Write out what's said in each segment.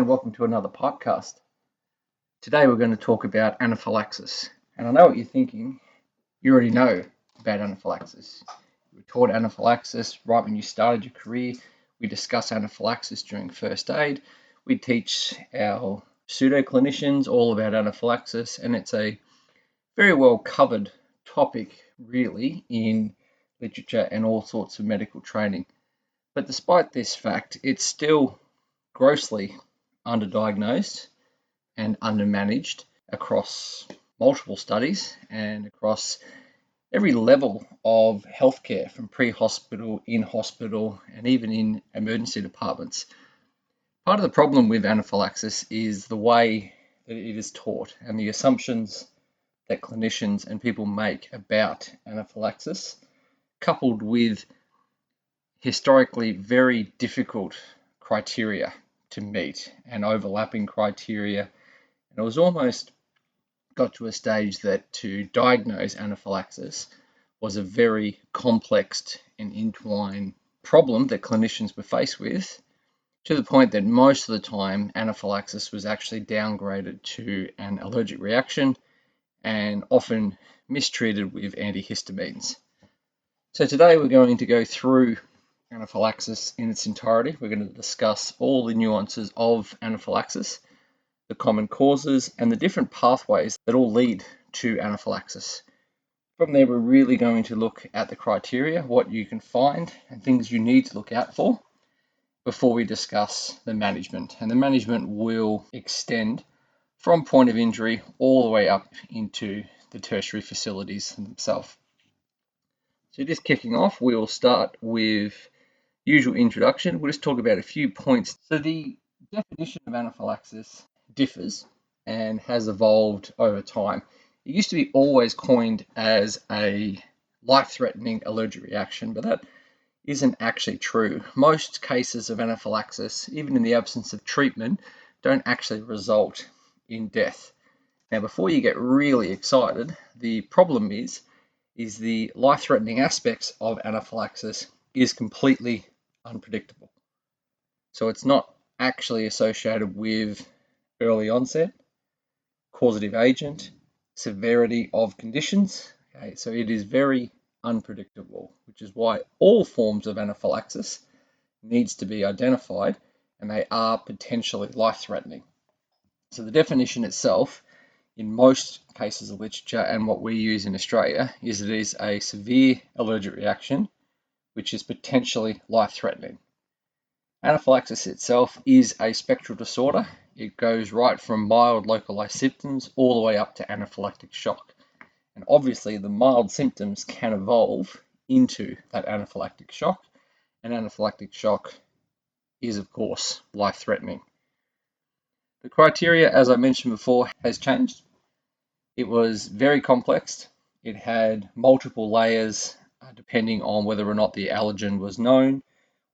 and welcome to another podcast. Today we're going to talk about anaphylaxis. And I know what you're thinking. You already know about anaphylaxis. You were taught anaphylaxis right when you started your career. We discuss anaphylaxis during first aid. We teach our pseudo-clinicians all about anaphylaxis, and it's a very well covered topic, really, in literature and all sorts of medical training. But despite this fact, it's still grossly underdiagnosed and undermanaged across multiple studies and across every level of healthcare, from pre-hospital, in-hospital, and even in emergency departments. Part of the problem with anaphylaxis is the way that it is taught and the assumptions that clinicians and people make about anaphylaxis, coupled with historically very difficult criteria to meet and overlapping criteria. And it was almost got to a stage that to diagnose anaphylaxis was a very complex and entwined problem that clinicians were faced with, to the point that most of the time anaphylaxis was actually downgraded to an allergic reaction and often mistreated with antihistamines. So today we're going to go through anaphylaxis in its entirety. We're going to discuss all the nuances of anaphylaxis, the common causes, and the different pathways that all lead to anaphylaxis. From there, we're really going to look at the criteria, what you can find, and things you need to look out for before we discuss the management. And the management will extend from point of injury all the way up into the tertiary facilities themselves. So just kicking off, we will start with usual introduction. We'll just talk about a few points. So the definition of anaphylaxis differs and has evolved over time. It used to be always coined as a life-threatening allergic reaction, but that isn't actually true. Most cases of anaphylaxis, even in the absence of treatment, don't actually result in death. Now, before you get really excited, the problem is the life-threatening aspects of anaphylaxis is completely unpredictable. So it's not actually associated with early onset, causative agent, severity of conditions. Okay, so it is very unpredictable, which is why all forms of anaphylaxis needs to be identified, and they are potentially life-threatening. So the definition itself, in most cases of literature and what we use in Australia, is it is a severe allergic reaction which is potentially life-threatening. Anaphylaxis itself is a spectral disorder. It goes right from mild localized symptoms all the way up to anaphylactic shock. And obviously the mild symptoms can evolve into that anaphylactic shock, and anaphylactic shock is of course life-threatening. The criteria, as I mentioned before, has changed. It was very complex. It had multiple layers depending on whether or not the allergen was known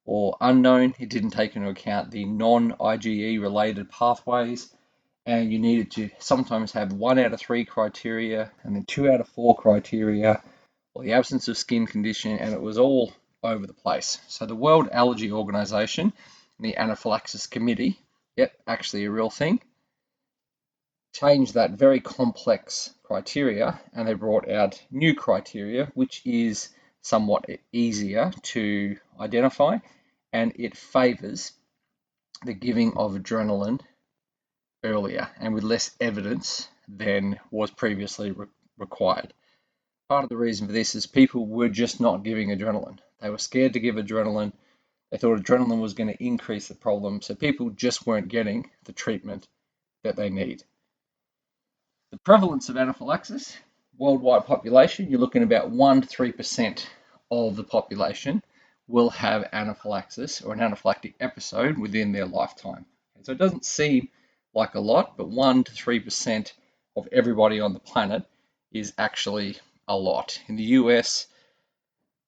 or unknown. It didn't take into account the non-IgE related pathways, and you needed to sometimes have 1 out of 3 criteria and then 2 out of 4 criteria, or the absence of skin condition, and it was all over the place. So the World Allergy Organization and the Anaphylaxis Committee, yep, actually a real thing, changed that very complex criteria, and they brought out new criteria, which is somewhat easier to identify, and it favors the giving of adrenaline earlier and with less evidence than was previously required. Part of the reason for this is people were just not giving adrenaline. They were scared to give adrenaline. They thought adrenaline was going to increase the problem, so people just weren't getting the treatment that they need. The prevalence of anaphylaxis, worldwide population, you're looking at about 1 to 3% of the population will have anaphylaxis or an anaphylactic episode within their lifetime. So it doesn't seem like a lot, but 1 to 3% of everybody on the planet is actually a lot. In the US,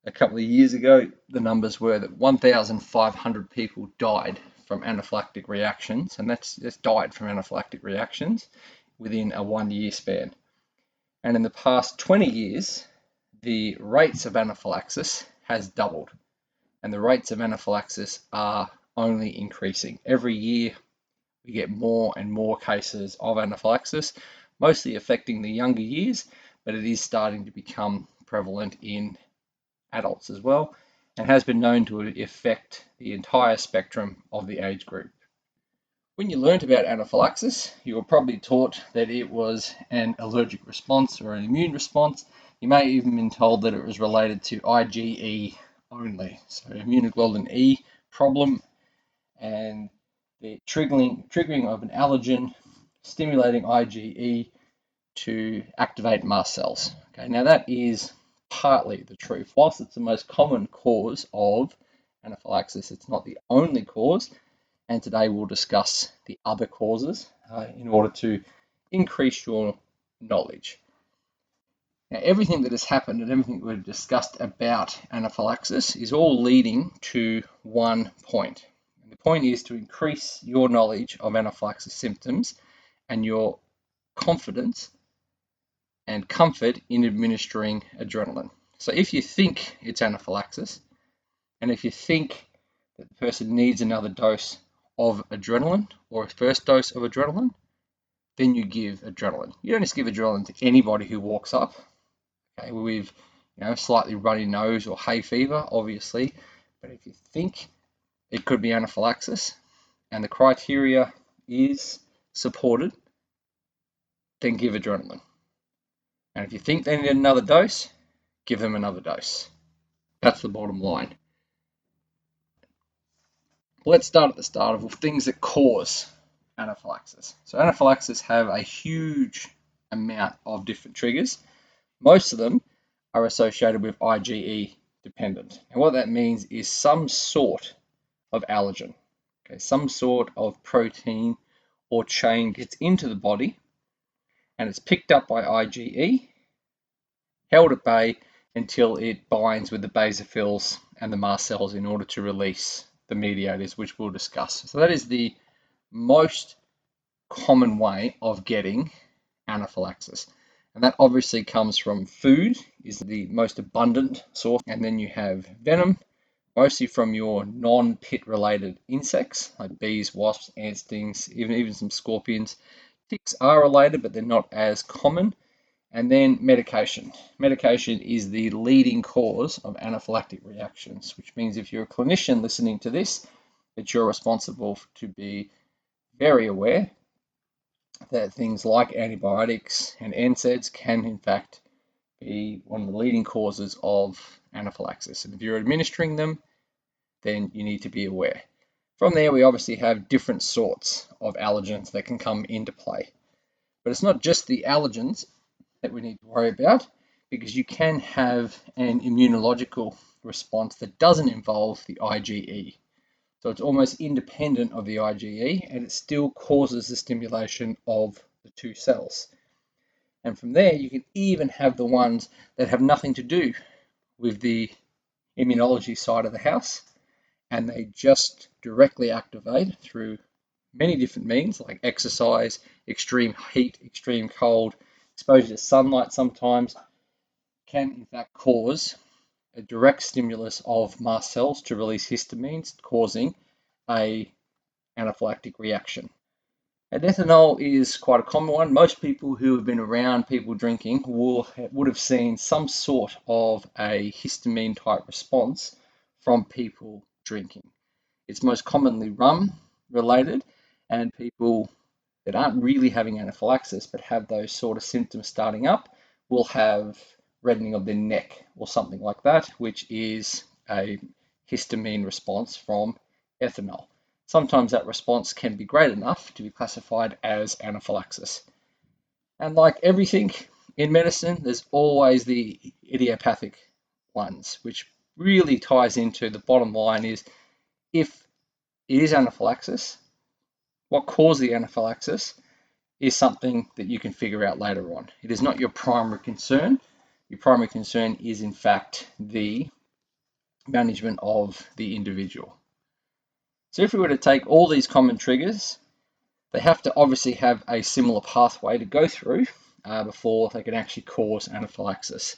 a couple of years ago, the numbers were that 1,500 people died from anaphylactic reactions, and that's died from anaphylactic reactions within a 1-year span. And in the past 20 years, the rates of anaphylaxis has doubled, and the rates of anaphylaxis are only increasing. Every year, we get more and more cases of anaphylaxis, mostly affecting the younger years, but it is starting to become prevalent in adults as well, and has been known to affect the entire spectrum of the age group. When you learnt about anaphylaxis, you were probably taught that it was an allergic response or an immune response. You may have even been told that it was related to IgE only, so immunoglobulin E problem and the triggering of an allergen stimulating IgE to activate mast cells. Okay, now that is partly the truth. Whilst it's the most common cause of anaphylaxis, it's not the only cause, and today we'll discuss the other causes in order to increase your knowledge. Now, everything that has happened and everything that we've discussed about anaphylaxis is all leading to one point. And the point is to increase your knowledge of anaphylaxis symptoms and your confidence and comfort in administering adrenaline. So if you think it's anaphylaxis, and if you think that the person needs another dose of adrenaline or a first dose of adrenaline, then you give adrenaline. You don't just give adrenaline to anybody who walks up, okay, with slightly runny nose or hay fever, obviously. But if you think it could be anaphylaxis and the criteria is supported, then give adrenaline. And if you think they need another dose, give them another dose. That's the bottom line. Let's start at the start of things that cause anaphylaxis. So anaphylaxis have a huge amount of different triggers. Most of them are associated with IgE dependent. And what that means is some sort of allergen, okay, some sort of protein or chain gets into the body and it's picked up by IgE, held at bay until it binds with the basophils and the mast cells in order to release the mediators, which we'll discuss. So that is the most common way of getting anaphylaxis. And that obviously comes from food, is the most abundant source. And then you have venom, mostly from your non-pit related insects, like bees, wasps, ant stings, even some scorpions. Ticks are related, but they're not as common. And then medication. Medication is the leading cause of anaphylactic reactions, which means if you're a clinician listening to this, that you're responsible to be very aware that things like antibiotics and NSAIDs can in fact be one of the leading causes of anaphylaxis. And if you're administering them, then you need to be aware. From there, we obviously have different sorts of allergens that can come into play. But it's not just the allergens that we need to worry about, because you can have an immunological response that doesn't involve the IgE. So it's almost independent of the IgE, and it still causes the stimulation of the two cells. And from there, you can even have the ones that have nothing to do with the immunology side of the house, and they just directly activate through many different means, like exercise, extreme heat, extreme cold, exposure to sunlight sometimes, can in fact cause a direct stimulus of mast cells to release histamines, causing an anaphylactic reaction. And ethanol is quite a common one. Most people who have been around people drinking would have seen some sort of a histamine type response from people drinking. It's most commonly rum related, and people that aren't really having anaphylaxis but have those sort of symptoms starting up will have reddening of their neck or something like that, which is a histamine response from ethanol. Sometimes that response can be great enough to be classified as anaphylaxis. And like everything in medicine, there's always the idiopathic ones, which really ties into the bottom line is if it is anaphylaxis, what caused the anaphylaxis is something that you can figure out later on. It is not your primary concern. Your primary concern is in fact the management of the individual. So if we were to take all these common triggers, they have to obviously have a similar pathway to go through before they can actually cause anaphylaxis.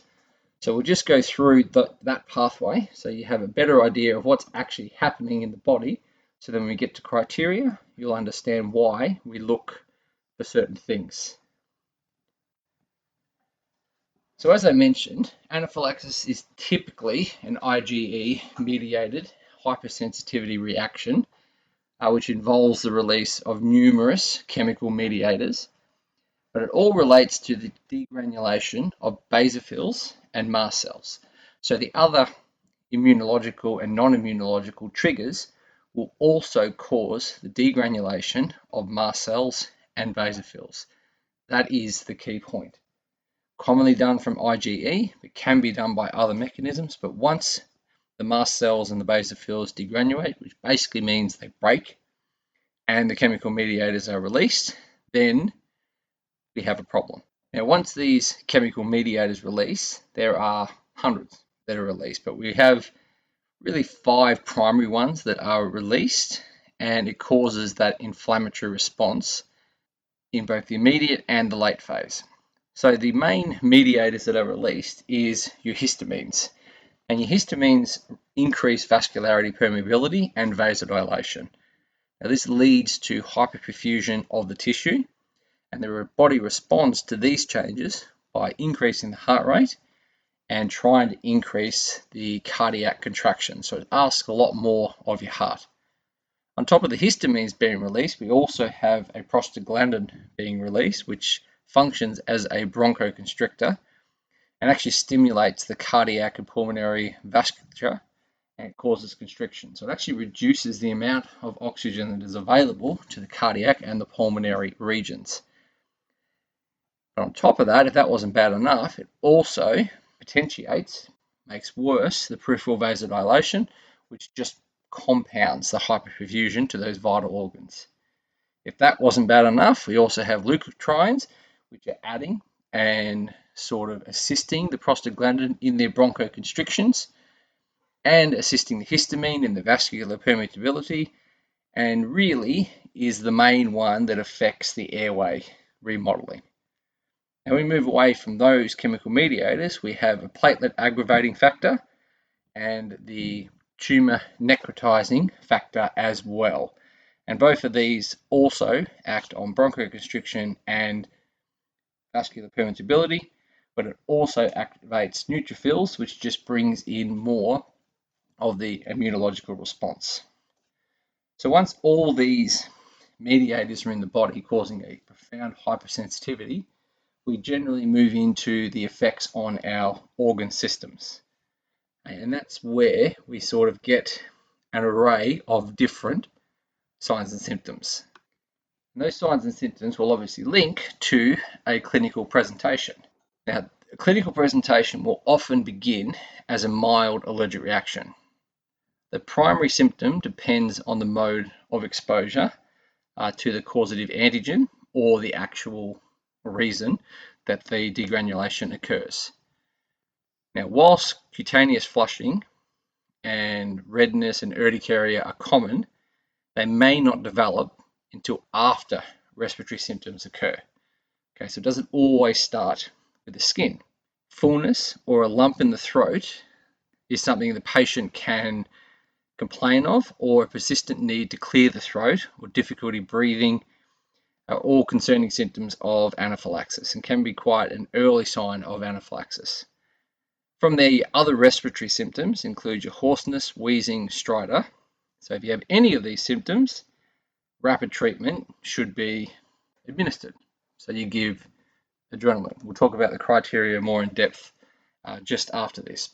So we'll just go through that pathway so you have a better idea of what's actually happening in the body So then when we get to criteria, you'll understand why we look for certain things. So as I mentioned, anaphylaxis is typically an IgE-mediated hypersensitivity reaction, which involves the release of numerous chemical mediators, but it all relates to the degranulation of basophils and mast cells. So the other immunological and non-immunological triggers will also cause the degranulation of mast cells and basophils. That is the key point. Commonly done from IgE, it can be done by other mechanisms, but once the mast cells and the basophils degranulate, which basically means they break and the chemical mediators are released, then we have a problem. Now, once these chemical mediators release, there are hundreds that are released, but we have really 5 primary ones that are released, and it causes that inflammatory response in both the immediate and the late phase. So the main mediators that are released is your histamines, and your histamines increase vascularity permeability and vasodilation. Now this leads to hyperperfusion of the tissue, and the body responds to these changes by increasing the heart rate and trying to increase the cardiac contraction. So it asks a lot more of your heart. On top of the histamines being released, we also have a prostaglandin being released, which functions as a bronchoconstrictor and actually stimulates the cardiac and pulmonary vasculature, and it causes constriction. So it actually reduces the amount of oxygen that is available to the cardiac and the pulmonary regions. But on top of that, if that wasn't bad enough, it also potentiates, makes worse the peripheral vasodilation, which just compounds the hyperperfusion to those vital organs. If that wasn't bad enough, we also have leukotrienes, which are adding and sort of assisting the prostaglandin in their bronchoconstrictions and assisting the histamine in the vascular permeability, and really is the main one that affects the airway remodeling. Now we move away from those chemical mediators, we have a platelet aggravating factor and the tumor necrotizing factor as well. And both of these also act on bronchoconstriction and vascular permeability, but it also activates neutrophils, which just brings in more of the immunological response. So once all these mediators are in the body causing a profound hypersensitivity, we generally move into the effects on our organ systems. And that's where we sort of get an array of different signs and symptoms. And those signs and symptoms will obviously link to a clinical presentation. Now, a clinical presentation will often begin as a mild allergic reaction. The primary symptom depends on the mode of exposure to the causative antigen or the actual reason that the degranulation occurs. Now, whilst cutaneous flushing and redness and urticaria are common, they may not develop until after respiratory symptoms occur. Okay, so it doesn't always start with the skin. Fullness or a lump in the throat is something the patient can complain of, or a persistent need to clear the throat or difficulty breathing are all concerning symptoms of anaphylaxis and can be quite an early sign of anaphylaxis. From there, other respiratory symptoms include your hoarseness, wheezing, stridor. So if you have any of these symptoms, rapid treatment should be administered. So you give adrenaline. We'll talk about the criteria more in depth just after this.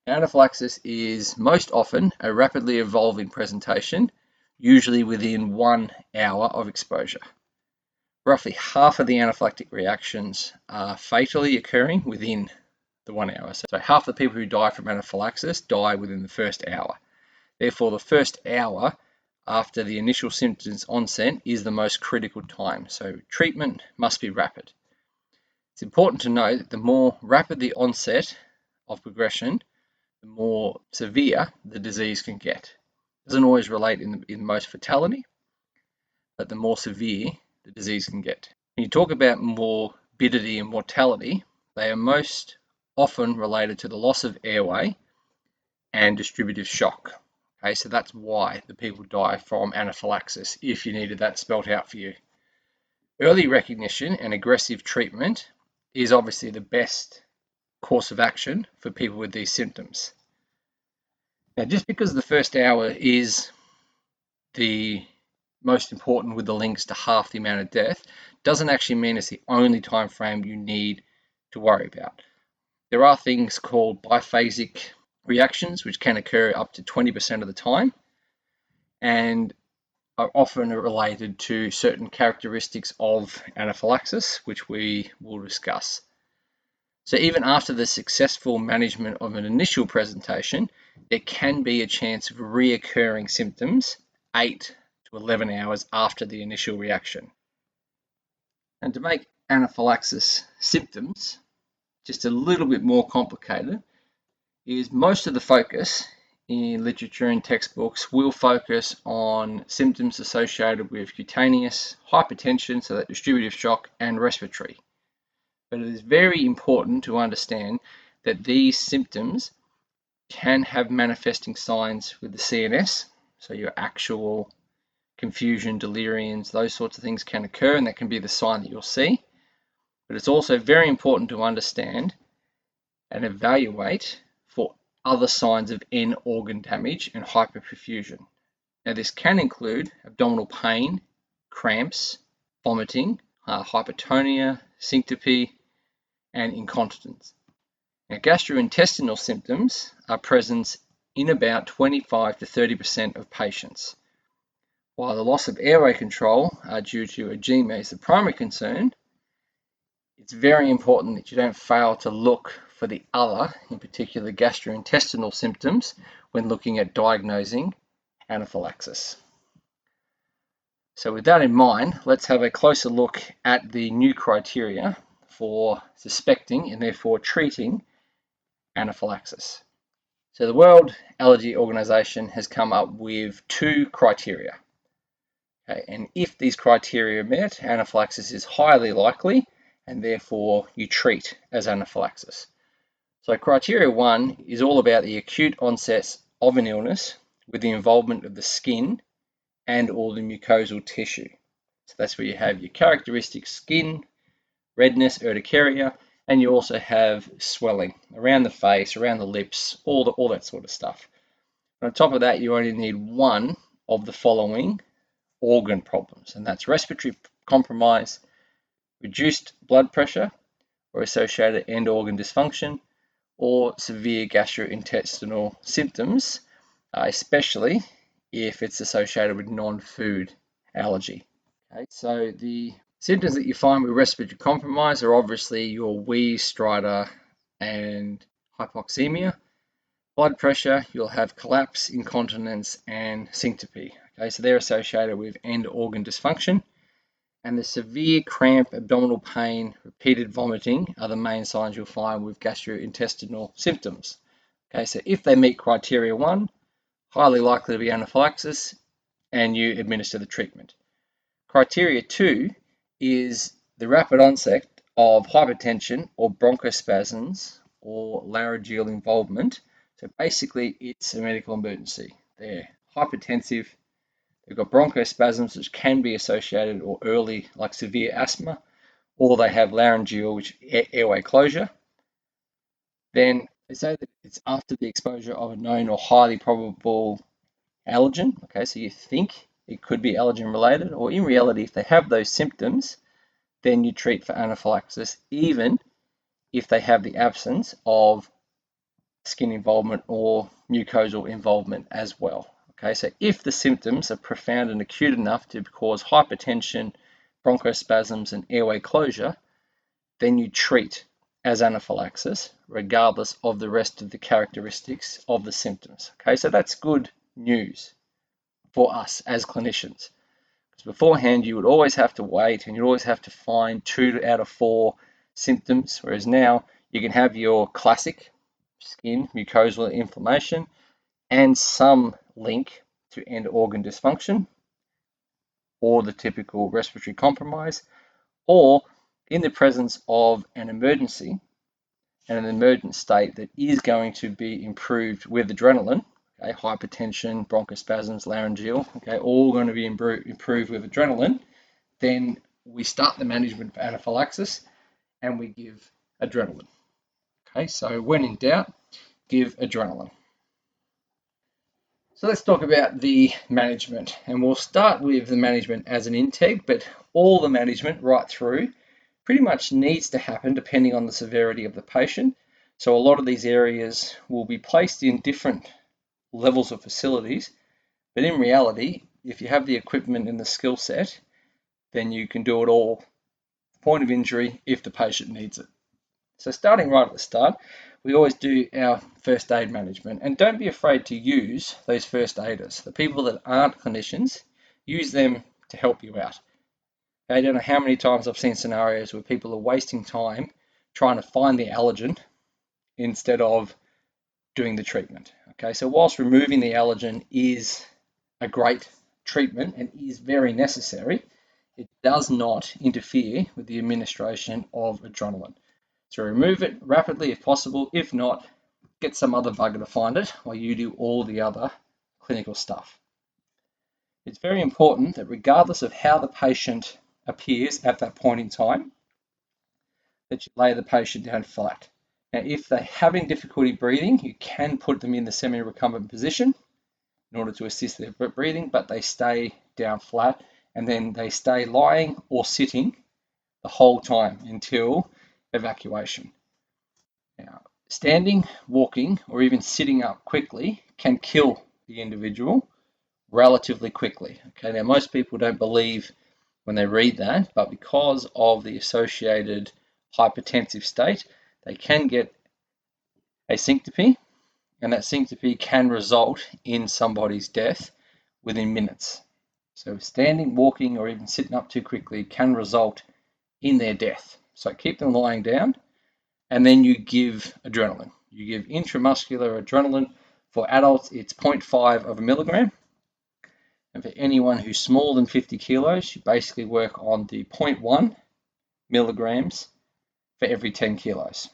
Anaphylaxis is most often a rapidly evolving presentation, usually within 1 hour of exposure. Roughly half of the anaphylactic reactions are fatally occurring within the 1 hour. So half the people who die from anaphylaxis die within the first hour. Therefore, the first hour after the initial symptoms onset is the most critical time. So treatment must be rapid. It's important to note that the more rapid the onset of progression, the more severe the disease can get. It doesn't always relate in most fatality, but the more severe the disease can get. When you talk about morbidity and mortality, they are most often related to the loss of airway and distributive shock. Okay, so that's why the people die from anaphylaxis, if you needed that spelt out for you. Early recognition and aggressive treatment is obviously the best course of action for people with these symptoms. Now, just because the first hour is the most important with the links to half the amount of death doesn't actually mean it's the only time frame you need to worry about. There are things called biphasic reactions, which can occur up to 20% of the time and are often related to certain characteristics of anaphylaxis, which we will discuss. So even after the successful management of an initial presentation, there can be a chance of reoccurring symptoms 8 to 11 hours after the initial reaction. And to make anaphylaxis symptoms just a little bit more complicated, is most of the focus in literature and textbooks will focus on symptoms associated with cutaneous, hypertension, so that distributive shock, and respiratory. But it is very important to understand that these symptoms can have manifesting signs with the CNS, so your actual confusion, deliriums, those sorts of things can occur, and that can be the sign that you'll see. But it's also very important to understand and evaluate for other signs of end organ damage and hyperperfusion. Now, this can include abdominal pain, cramps, vomiting, hypotonia, syncope, and incontinence. Now, gastrointestinal symptoms are present in about 25 to 30% of patients. While the loss of airway control due to edema is the primary concern, it's very important that you don't fail to look for the other, in particular gastrointestinal symptoms, when looking at diagnosing anaphylaxis. So with that in mind, let's have a closer look at the new criteria for suspecting and therefore treating anaphylaxis. So the World Allergy Organization has come up with 2 criteria. Okay, and if these criteria are met, anaphylaxis is highly likely, and therefore you treat as anaphylaxis. So criteria 1 is all about the acute onset of an illness with the involvement of the skin and all the mucosal tissue. So that's where you have your characteristic skin, redness, urticaria, and you also have swelling around the face, around the lips, all that sort of stuff. And on top of that, you only need one of the following organ problems, and that's respiratory compromise, reduced blood pressure or associated end organ dysfunction, or severe gastrointestinal symptoms, especially if it's associated with non-food allergy. Okay, so the symptoms that you find with respiratory compromise are obviously your wheeze, stridor, and hypoxemia. Blood pressure, you'll have collapse, incontinence, and syncope. Okay, so they're associated with end organ dysfunction. And the severe cramp, abdominal pain, repeated vomiting are the main signs you'll find with gastrointestinal symptoms. Okay, so if they meet criteria 1, highly likely to be anaphylaxis, and you administer the treatment. Criteria 2 is the rapid onset of hypertension or bronchospasms or laryngeal involvement. So basically, it's a medical emergency. They're hypertensive. They've got bronchospasms, which can be associated or early, like severe asthma, or they have laryngeal, which airway closure. Then they say that it's after the exposure of a known or highly probable allergen. Okay, so you think it could be allergen related, or in reality, if they have those symptoms, then you treat for anaphylaxis, even if they have the absence of skin involvement or mucosal involvement as well. Okay, so if the symptoms are profound and acute enough to cause hypertension, bronchospasms, and airway closure, then you treat as anaphylaxis, regardless of the rest of the characteristics of the symptoms. Okay, so that's good news for us as clinicians. Because beforehand, you would always have to wait and you'd always have to find 2 out of 4 symptoms, whereas now you can have your classic skin mucosal inflammation and some link to end organ dysfunction or the typical respiratory compromise, or in the presence of an emergency and an emergent state that is going to be improved with adrenaline. okay, hypertension, bronchospasms, laryngeal, okay, all going to be improved with adrenaline. Then we start the management for anaphylaxis and we give adrenaline. Okay, so when in doubt, give adrenaline. So let's talk about the management, and we'll start with the management as an intake, but all the management right through pretty much needs to happen depending on the severity of the patient. So a lot of these areas will be placed in different levels of facilities, but in reality, if you have the equipment and the skill set, then you can do it all, point of injury, if the patient needs it. So starting right at the start, we always do our first aid management, and don't be afraid to use those first aiders. The people that aren't clinicians, use them to help you out. I don't know how many times I've seen scenarios where people are wasting time trying to find the allergen instead of doing the treatment. Okay, so whilst removing the allergen is a great treatment and is very necessary, it does not interfere with the administration of adrenaline. So remove it rapidly if possible. If not, get some other bugger to find it while you do all the other clinical stuff. It's very important that regardless of how the patient appears at that point in time, that you lay the patient down flat. Now, if they're having difficulty breathing, you can put them in the semi-recumbent position in order to assist their breathing, but they stay down flat and then they stay lying or sitting the whole time until evacuation. Now, standing, walking, or even sitting up quickly can kill the individual relatively quickly. Okay, now most people don't believe when they read that, but because of the associated hypertensive state, they can get a syncope, and that syncope can result in somebody's death within minutes. So standing, walking, or even sitting up too quickly can result in their death. So keep them lying down, and then you give adrenaline. You give intramuscular adrenaline. For adults, it's 0.5 of a milligram. And for anyone who's smaller than 50 kilos, you basically work on the 0.1 milligrams for every 10 kilos,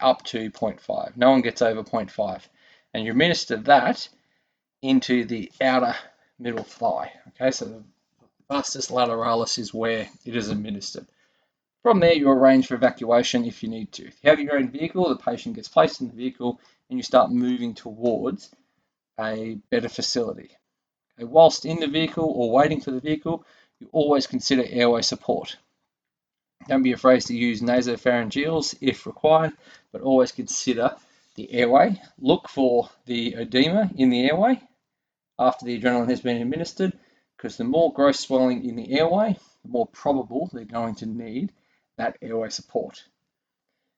up to 0.5. No one gets over 0.5. And you administer that into the outer middle thigh. Okay, so the vastus lateralis is where it is administered. From there, you arrange for evacuation if you need to. If you have your own vehicle, the patient gets placed in the vehicle and you start moving towards a better facility. Okay, whilst in the vehicle or waiting for the vehicle, you always consider airway support. Don't be afraid to use nasopharyngeals if required, but always consider the airway. Look for the edema in the airway after the adrenaline has been administered, because the more gross swelling in the airway, the more probable they're going to need that airway support.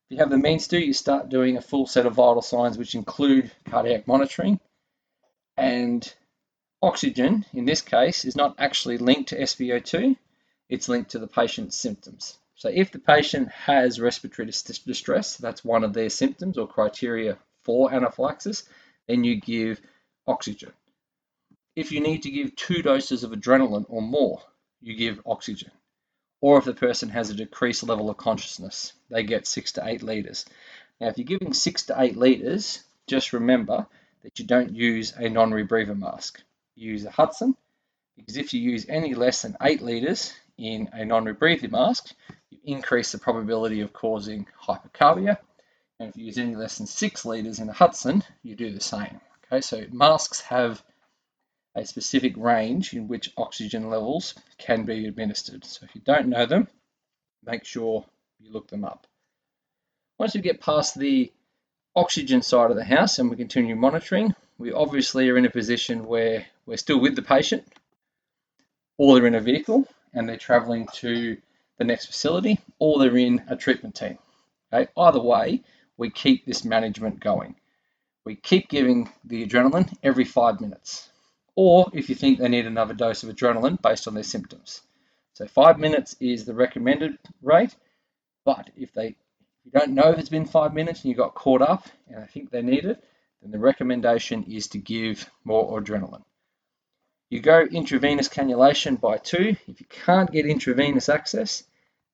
If you have the means to, you start doing a full set of vital signs, which include cardiac monitoring, and oxygen, in this case, is not actually linked to SpO2, it's linked to the patient's symptoms. So if the patient has respiratory distress, that's one of their symptoms or criteria for anaphylaxis, then you give oxygen. If you need to give 2 doses of adrenaline or more, you give oxygen. Or if the person has a decreased level of consciousness, they get 6 to 8 litres. Now, if you're giving 6 to 8 litres, just remember that you don't use a non-rebreather mask. You use a Hudson, because if you use any less than 8 litres in a non-rebreather mask, you increase the probability of causing hypocarbia. And if you use any less than 6 litres in a Hudson, you do the same. Okay, so masks have a specific range in which oxygen levels can be administered. So if you don't know them, make sure you look them up. Once we get past the oxygen side of the house and we continue monitoring, we obviously are in a position where we're still with the patient, or they're in a vehicle and they're traveling to the next facility, or they're in a treatment team. Okay? Either way, we keep this management going. We keep giving the adrenaline every 5 minutes, or if you think they need another dose of adrenaline based on their symptoms. So 5 minutes is the recommended rate, but if you don't know if it's been 5 minutes and you got caught up and I think they need it, then the recommendation is to give more adrenaline. You go intravenous cannulation by 2. If you can't get intravenous access,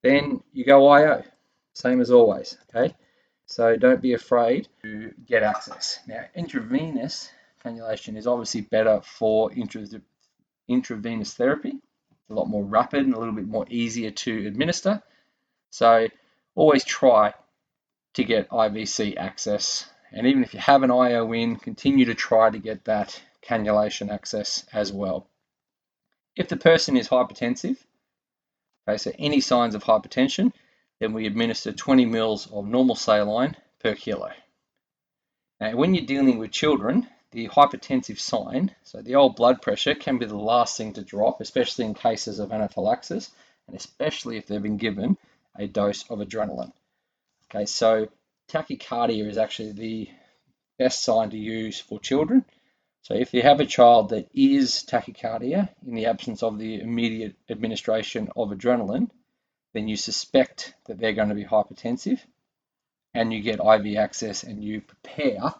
then you go IO, same as always, okay? So don't be afraid to get access. Now, intravenous cannulation is obviously better for intravenous therapy. It's a lot more rapid and a little bit more easier to administer. So always try to get IVC access. And even if you have an IO in, continue to try to get that cannulation access as well. If the person is hypertensive, okay, so any signs of hypertension, then we administer 20 mils of normal saline per kilo. Now, when you're dealing with children, the hypertensive sign, so the old blood pressure, can be the last thing to drop, especially in cases of anaphylaxis, and especially if they've been given a dose of adrenaline. Okay, so tachycardia is actually the best sign to use for children. So if you have a child that is tachycardia in the absence of the immediate administration of adrenaline, then you suspect that they're going to be hypertensive, and you get IV access and you prepare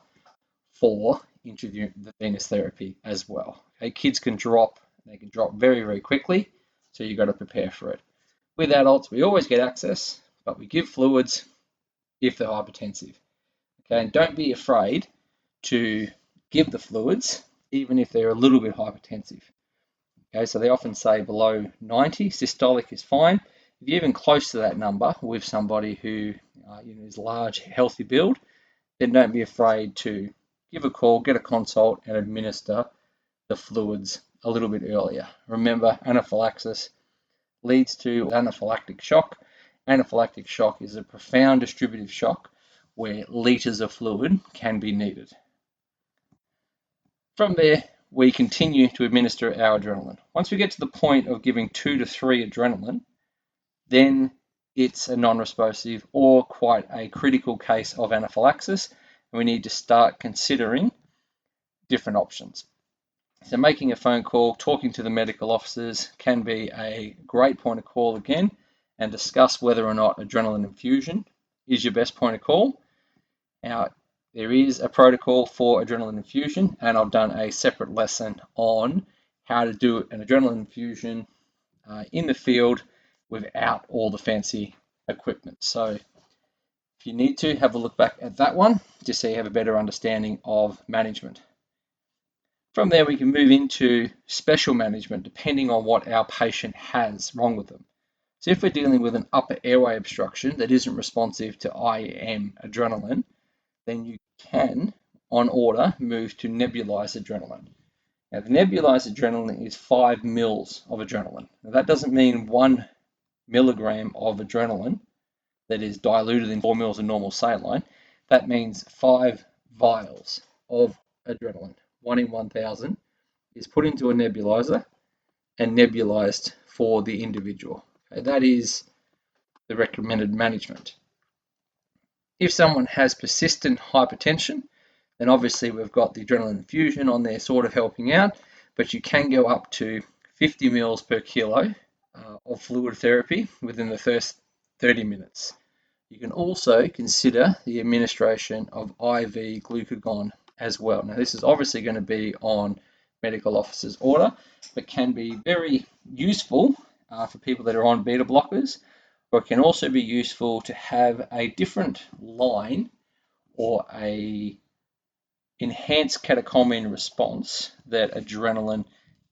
for intravenous therapy as well. Okay, kids can drop, they can drop very, very quickly, so you've got to prepare for it. With adults, we always get access, but we give fluids if they're hypertensive. Okay, and don't be afraid to give the fluids even if they're a little bit hypertensive. Okay, so they often say below 90, systolic is fine. If you're even close to that number with somebody who is large, healthy build, then don't be afraid to give a call, get a consult, and administer the fluids a little bit earlier. Remember, anaphylaxis leads to anaphylactic shock. Anaphylactic shock is a profound distributive shock where liters of fluid can be needed. From there, we continue to administer our adrenaline. Once we get to the point of giving 2 to 3 adrenaline, then it's a non-responsive or quite a critical case of anaphylaxis, and we need to start considering different options. So making a phone call, talking to the medical officers can be a great point of call again, and discuss whether or not adrenaline infusion is your best point of call. Now, there is a protocol for adrenaline infusion, and I've done a separate lesson on how to do an adrenaline infusion in the field without all the fancy equipment. So if you need to, have a look back at that one just so you have a better understanding of management. From there, we can move into special management depending on what our patient has wrong with them. So if we're dealing with an upper airway obstruction that isn't responsive to IM adrenaline, then you can, on order, move to nebulized adrenaline. Now, the nebulized adrenaline is 5 mils of adrenaline. Now, that doesn't mean 1 milligram of adrenaline that is diluted in 4 mils of normal saline. That means 5 vials of adrenaline, 1 in 1,000, is put into a nebulizer and nebulized for the individual. Okay, that is the recommended management. If someone has persistent hypertension, then obviously we've got the adrenaline infusion on there sort of helping out, but you can go up to 50 mils per kilo of fluid therapy within the first 30 minutes. You can also consider the administration of IV glucagon as well. Now, this is obviously going to be on medical officer's order, but can be very useful for people that are on beta blockers, or it can also be useful to have a different line or a enhanced catecholamine response that adrenaline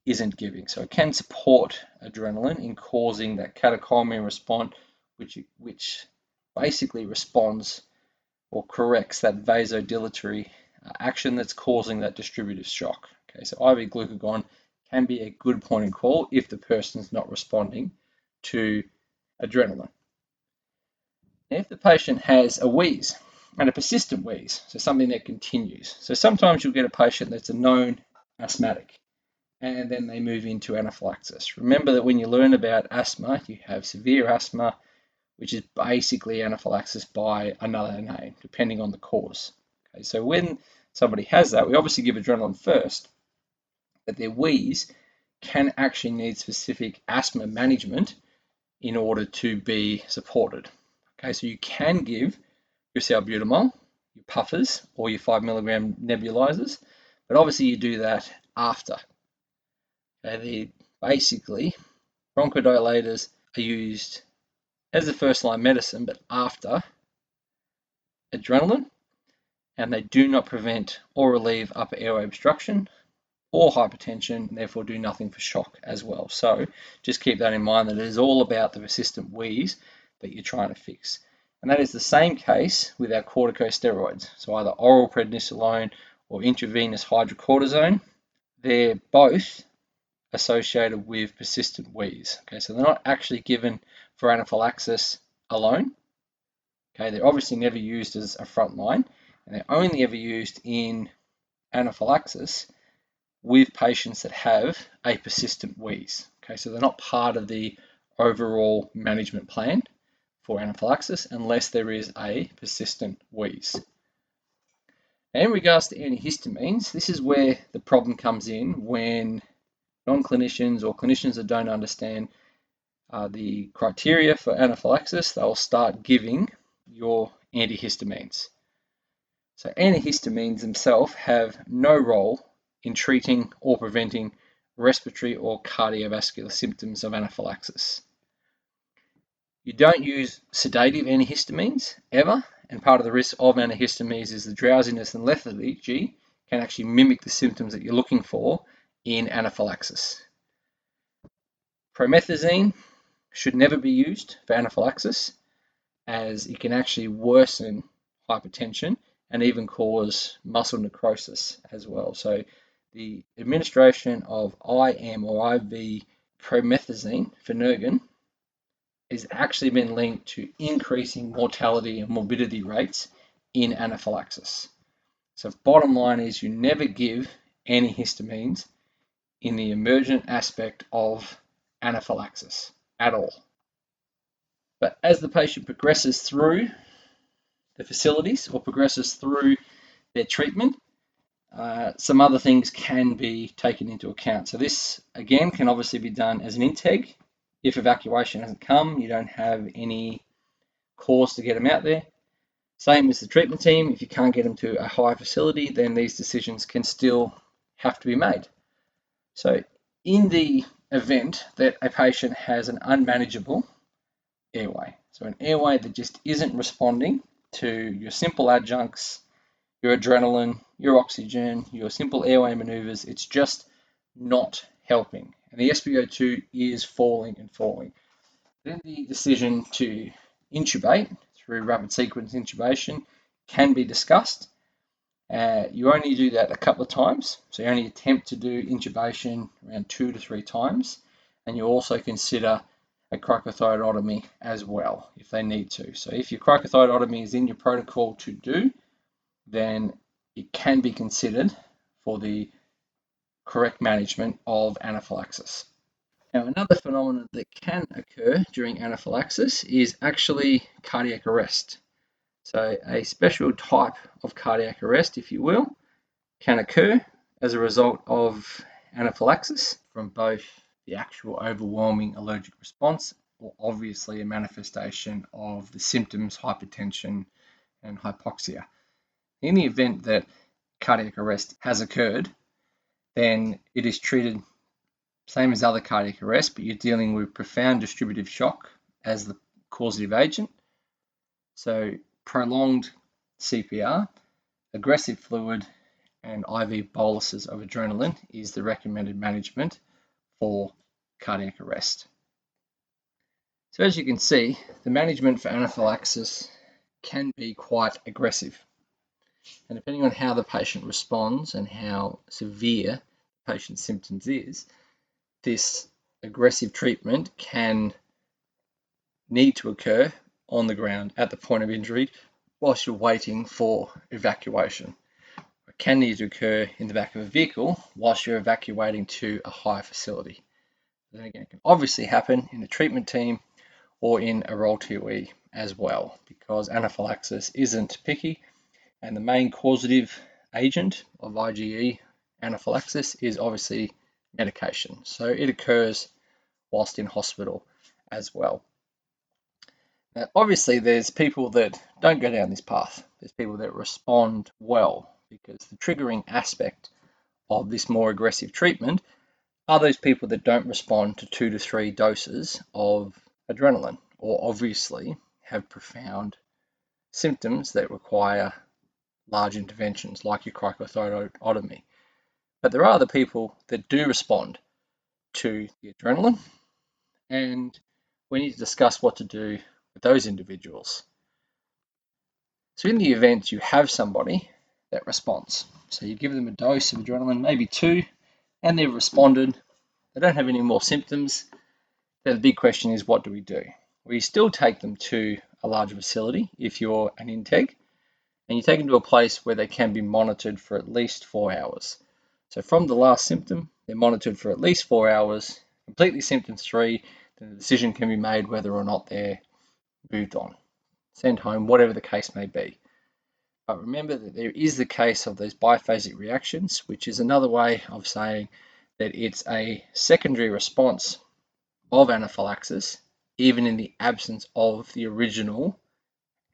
isn't giving. So it can support adrenaline in causing that catecholamine response, which basically responds or corrects that vasodilatory action that's causing that distributive shock. Okay, so IV glucagon can be a good point of call if the person's not responding to adrenaline. Now, if the patient has a wheeze and a persistent wheeze, so something that continues. So sometimes you'll get a patient that's a known asthmatic, and then they move into anaphylaxis. Remember that when you learn about asthma, you have severe asthma, which is basically anaphylaxis by another name, depending on the cause. Okay, so when somebody has that, we obviously give adrenaline first, but their wheeze can actually need specific asthma management in order to be supported. Okay, so you can give your salbutamol, your puffers, or your 5 milligram nebulizers, but obviously you do that after. Okay, basically, bronchodilators are used as a first-line medicine, but after adrenaline. and they do not prevent or relieve upper airway obstruction or hypertension, and therefore do nothing for shock as well. So just keep that in mind, that it is all about the persistent wheeze that you're trying to fix. And that is the same case with our corticosteroids. So either oral prednisolone or intravenous hydrocortisone, they're both associated with persistent wheeze. Okay, so they're not actually given for anaphylaxis alone. Okay, they're obviously never used as a frontline, and they're only ever used in anaphylaxis with patients that have a persistent wheeze. Okay, so they're not part of the overall management plan for anaphylaxis unless there is a persistent wheeze. And in regards to antihistamines, this is where the problem comes in when non-clinicians or clinicians that don't understand the criteria for anaphylaxis, they'll start giving your antihistamines. So antihistamines themselves have no role in treating or preventing respiratory or cardiovascular symptoms of anaphylaxis. You don't use sedative antihistamines ever, and part of the risk of antihistamines is the drowsiness and lethargy can actually mimic the symptoms that you're looking for in anaphylaxis. Promethazine should never be used for anaphylaxis, as it can actually worsen hypertension and even cause muscle necrosis as well. So the administration of IM or IV promethazine, Phenergan, has actually been linked to increasing mortality and morbidity rates in anaphylaxis. So bottom line is, you never give antihistamines in the emergent aspect of anaphylaxis at all. But as the patient progresses through the facilities or progresses through their treatment, some other things can be taken into account. So this, again, can obviously be done as an integ. If evacuation hasn't come, you don't have any cause to get them out there. Same as the treatment team. If you can't get them to a higher facility, then these decisions can still have to be made. So in the event that a patient has an unmanageable airway, so an airway that just isn't responding to your simple adjuncts, your adrenaline, your oxygen, your simple airway maneuvers, it's just not helping. And the SpO2 is falling and falling. Then the decision to intubate through rapid sequence intubation can be discussed. You only do that a couple of times. So you only attempt to do intubation around 2 to 3 times. And you also consider a cricothyroidotomy as well if they need to. So if your cricothyroidotomy is in your protocol to do, then it can be considered for the correct management of anaphylaxis. Now, another phenomenon that can occur during anaphylaxis is actually cardiac arrest. So a special type of cardiac arrest, if you will, can occur as a result of anaphylaxis from both the actual overwhelming allergic response or obviously a manifestation of the symptoms, hypertension and hypoxia. In the event that cardiac arrest has occurred, then it is treated same as other cardiac arrest, but you're dealing with profound distributive shock as the causative agent. So prolonged CPR, aggressive fluid, and IV boluses of adrenaline is the recommended management for cardiac arrest. So as you can see, the management for anaphylaxis can be quite aggressive. And depending on how the patient responds and how severe the patient's symptoms is, this aggressive treatment can need to occur on the ground at the point of injury whilst you're waiting for evacuation. It can need to occur in the back of a vehicle whilst you're evacuating to a higher facility. Then again, it can obviously happen in a treatment team or in a roll TOE as well, because anaphylaxis isn't picky, and the main causative agent of IgE anaphylaxis is obviously medication. So it occurs whilst in hospital as well. Now, obviously, there's people that don't go down this path. There's people that respond well, because the triggering aspect of this more aggressive treatment are those people that don't respond to 2 to 3 doses of adrenaline, or obviously have profound symptoms that require large interventions like your cricothyroidotomy. But there are other people that do respond to the adrenaline, and we need to discuss what to do with those individuals. So in the event you have somebody that responds, so you give them a dose of adrenaline, maybe 2, and they've responded, they don't have any more symptoms, then the big question is, what do we do? We still take them to a larger facility if you're an intake, and you take them to a place where they can be monitored for at least 4 hours. So from the last symptom, they're monitored for at least 4 hours, completely symptom-free, then the decision can be made whether or not they're moved on, sent home, whatever the case may be. But remember that there is the case of those biphasic reactions, which is another way of saying that it's a secondary response of anaphylaxis, even in the absence of the original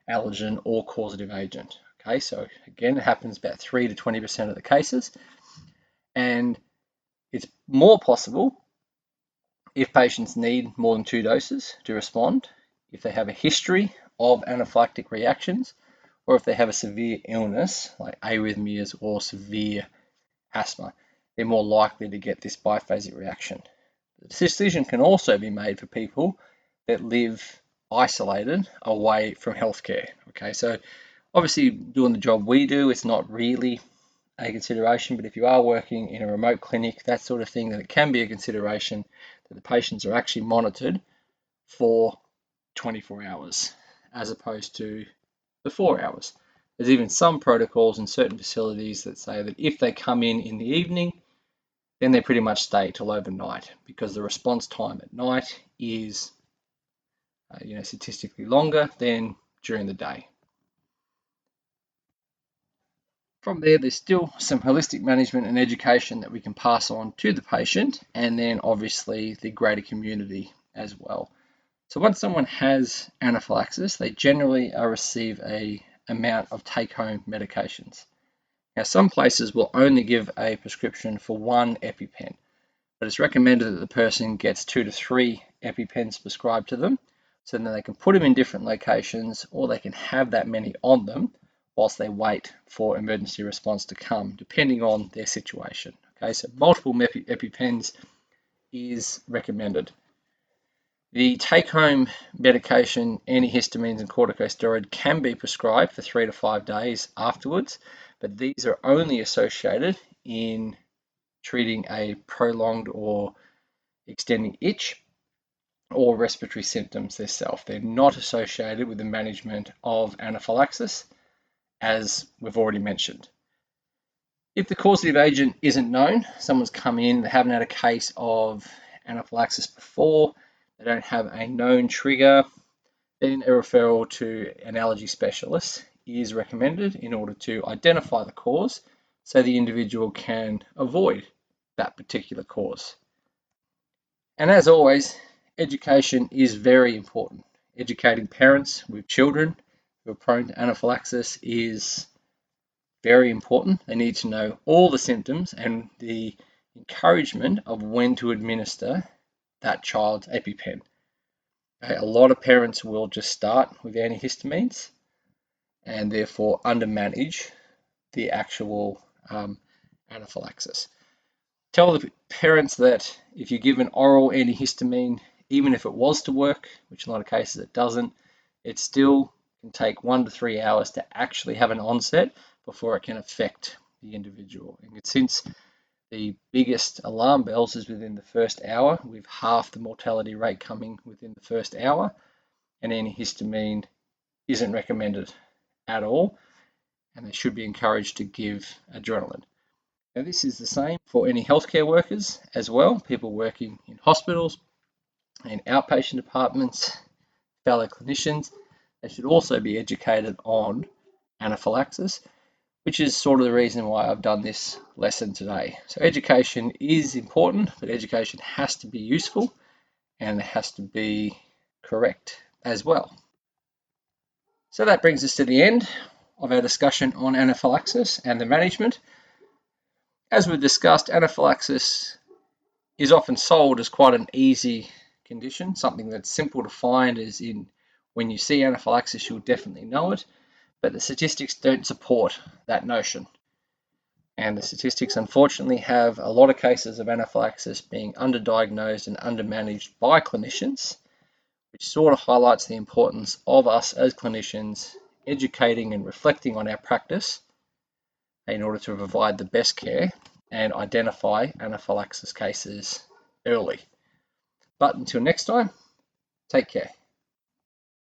allergen or causative agent. Okay, so again, it happens about 3 to 20% of the cases, and it's more possible if patients need more than 2 doses to respond, if they have a history of anaphylactic reactions, or if they have a severe illness like arrhythmias or severe asthma, they're more likely to get this biphasic reaction. The decision can also be made for people that live isolated away from healthcare. Okay, so obviously doing the job we do, it's not really a consideration, but if you are working in a remote clinic, that sort of thing, then it can be a consideration that the patients are actually monitored for 24 hours as opposed to the 4 hours. There's even some protocols in certain facilities that say that if they come in the evening, then they pretty much stay till overnight, because the response time at night is statistically longer than during the day. From there, there's still some holistic management and education that we can pass on to the patient, and then obviously the greater community as well. So once someone has anaphylaxis, they generally receive a amount of take-home medications. Now, some places will only give a prescription for 1 EpiPen, but it's recommended that the person gets 2 to 3 EpiPens prescribed to them, so then they can put them in different locations, or they can have that many on them whilst they wait for emergency response to come, depending on their situation. Okay, so multiple EpiPens is recommended. The take-home medication, antihistamines and corticosteroid, can be prescribed for 3 to 5 days afterwards, but these are only associated in treating a prolonged or extending itch or respiratory symptoms themselves. They're not associated with the management of anaphylaxis, as we've already mentioned. If the causative agent isn't known, someone's come in, they haven't had a case of anaphylaxis before, they don't have a known trigger, then a referral to an allergy specialist is recommended in order to identify the cause so the individual can avoid that particular cause. And as always, education is very important. Educating parents with children who are prone to anaphylaxis is very important. They need to know all the symptoms and the encouragement of when to administer that child's EpiPen. A lot of parents will just start with antihistamines and therefore undermanage the actual anaphylaxis. Tell the parents that if you give an oral antihistamine, even if it was to work, which in a lot of cases it doesn't, it still can take 1 to 3 hours to actually have an onset before it can affect the individual. And since the biggest alarm bells is within the first hour, with half the mortality rate coming within the first hour, an antihistamine isn't recommended at all, and they should be encouraged to give adrenaline. Now, this is the same for any healthcare workers as well, people working in hospitals and outpatient departments, fellow clinicians. They should also be educated on anaphylaxis, which is sort of the reason why I've done this lesson today. So education is important, but education has to be useful and it has to be correct as well. So that brings us to the end of our discussion on anaphylaxis and the management. As we've discussed, anaphylaxis is often sold as quite an easy condition, something that's simple to find, as in when you see anaphylaxis, you'll definitely know it. but the statistics don't support that notion. And the statistics unfortunately have a lot of cases of anaphylaxis being underdiagnosed and undermanaged by clinicians, which sort of highlights the importance of us as clinicians educating and reflecting on our practice in order to provide the best care and identify anaphylaxis cases early. But until next time, take care.